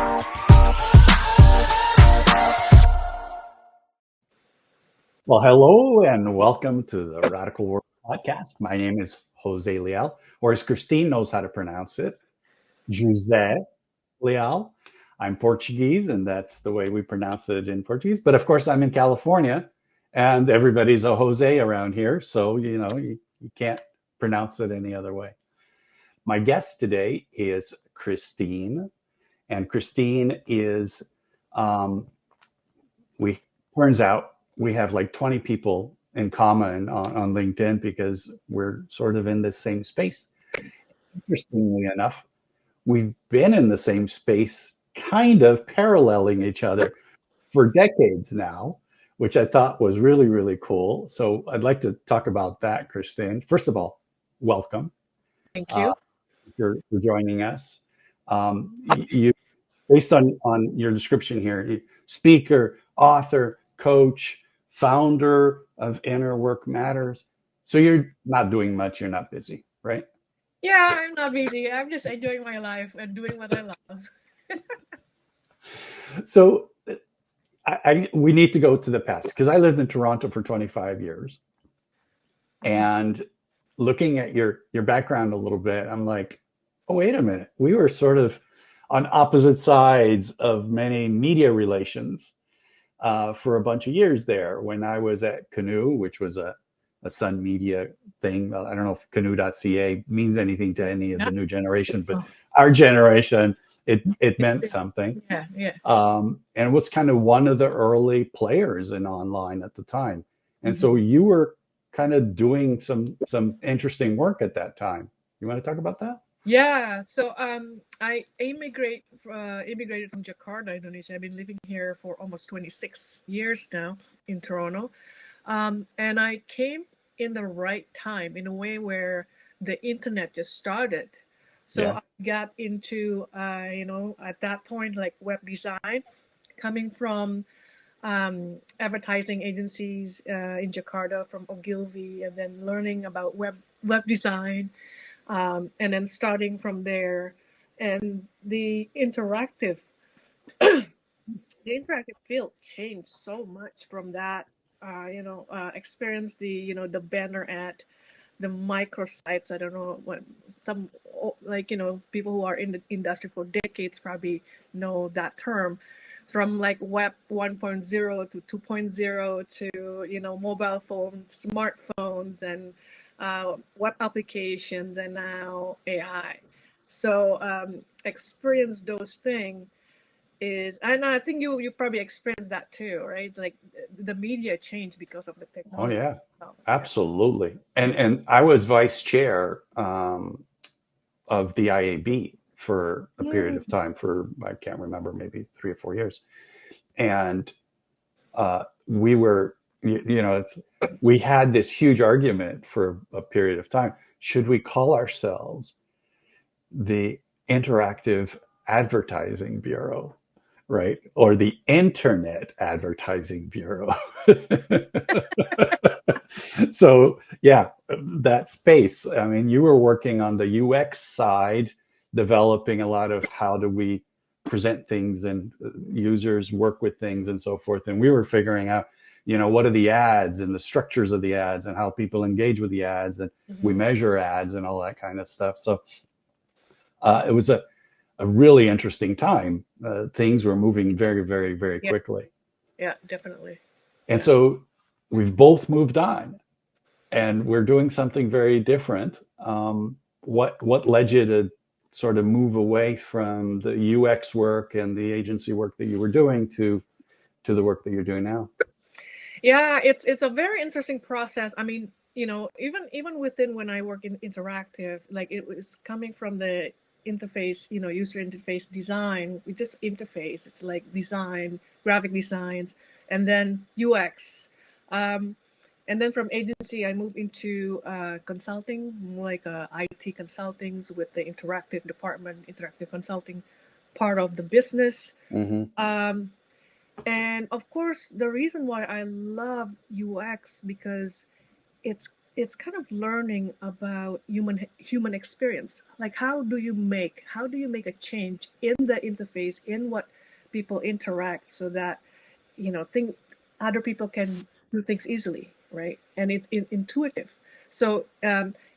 Well, hello and welcome to the Radical World Podcast. My name is Jose Leal, or as Christine knows how to pronounce it, José Leal. I'm Portuguese, and that's the way we pronounce it in Portuguese. But of course, I'm in California, and everybody's a Jose around here, so you can't pronounce it any other way. My guest today is Christine, and Christine is we turns out we have like 20 people in common on LinkedIn because we're sort of in the same space. Interestingly enough, we've been in the same space, kind of paralleling each other for decades now, which I thought was really, really cool. So I'd like to talk about that, Christine. First of all, welcome. Thank Uh, you. for joining us. You, based on your description here, speaker, author, coach, founder of Inner Work Matters. So you're not doing much. You're not busy, right? Yeah, I'm not busy. I'm just enjoying my life and doing what I love. So we need to go to the past because I lived in Toronto for 25 years, and looking at your background a little bit, I'm like, oh, wait a minute. We were sort of on opposite sides of many media relations for a bunch of years there when I was at Canoe, which was a Sun Media thing. I don't know if Canoe.ca means anything to any of Yeah. the new generation, but Oh, our generation, it meant something. yeah, yeah. And it was kind of one of the early players in online at the time. And Mhm. so you were kind of doing some interesting work at that time. You want to talk about that? Yeah. So I immigrated from Jakarta, Indonesia. I've been living here for almost 26 years now in Toronto. And I came in the right time in a way where the internet just started. So Yeah. I got into, at that point, like web design, coming from advertising agencies in Jakarta from Ogilvy, and then learning about web design, and then starting from there. And the interactive field changed so much from that. Experience the banner ad, the microsites. I don't know what some people who are in the industry for decades probably know that term, from like web 1.0 to 2.0 to mobile phones, smartphones, and web applications, and now AI. So experience those things is, and I think you probably experienced that too, right? Like the media changed because of the Oh technology. yeah, So, yeah. absolutely. And I was vice chair of the IAB for a period of Mm. time for I can't remember, maybe 3 or 4 years. And we were, we had this huge argument for a period of time. Should we call ourselves the Interactive Advertising Bureau, right? Or the Internet Advertising Bureau? So, yeah, that space. I mean, you were working on the UX side, developing a lot of how do we present things and users work with things and so forth. And we were figuring out, what are the ads and the structures of the ads and how people engage with the ads. And we Mhm. measure ads and all that kind of stuff. So it was a really interesting time. Things were moving very, very, very Yeah, quickly. yeah, definitely. And Yeah. so we've both moved on and we're doing something very different. What led you to sort of move away from the UX work and the agency work that you were doing to the work that you're doing now? Yeah, it's a very interesting process. I mean, even within when I work in interactive, like it was coming from the interface, user interface design. We just interface. It's like design, graphic designs, and then UX. Um, and then from agency, I moved into consulting, more like IT consultings with the interactive department, interactive consulting part of the business. Mm-hmm. Um, and of course, the reason why I love UX because it's it's kind of learning about human experience. Like how do you make a change in the interface, in what people interact, so that things other people can do things easily, right? And it's intuitive. So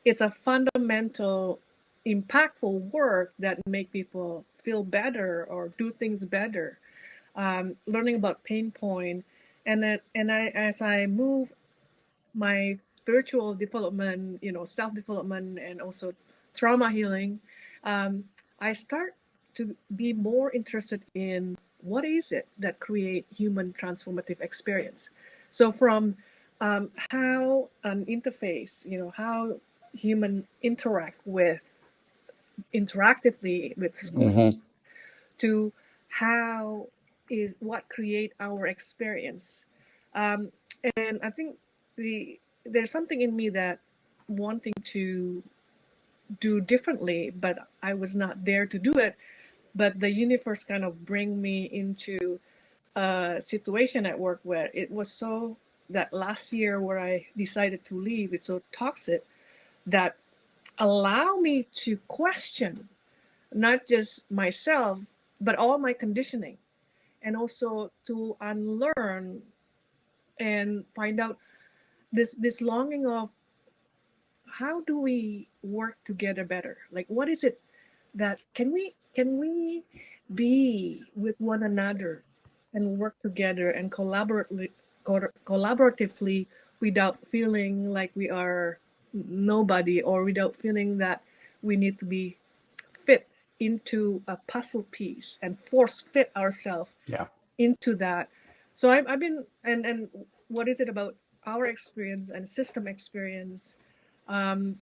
it's a fundamental, impactful work that make people feel better or do things better. Learning about pain point, and as I move my spiritual development, self development, and also trauma healing, um, I start to be more interested in what is it that create human transformative experience. So from how an interface, how human interact with interactively with school, Mm-hmm. to how is what create our experience. um, and I think there's something in me that wanting to do differently, but I was not there to do it. But the universe kind of bring me into a situation at work where it was so that last year where I decided to leave, it's so toxic that allow me to question not just myself, but all my conditioning, and also to unlearn and find out this longing of how do we work together better? Like, what is it that can we be with one another and work together and collaboratively, without feeling like we are nobody, or without feeling that we need to be fit into a puzzle piece and force fit ourselves Yeah. into that. So I've been, and what is it about our experience and system experience?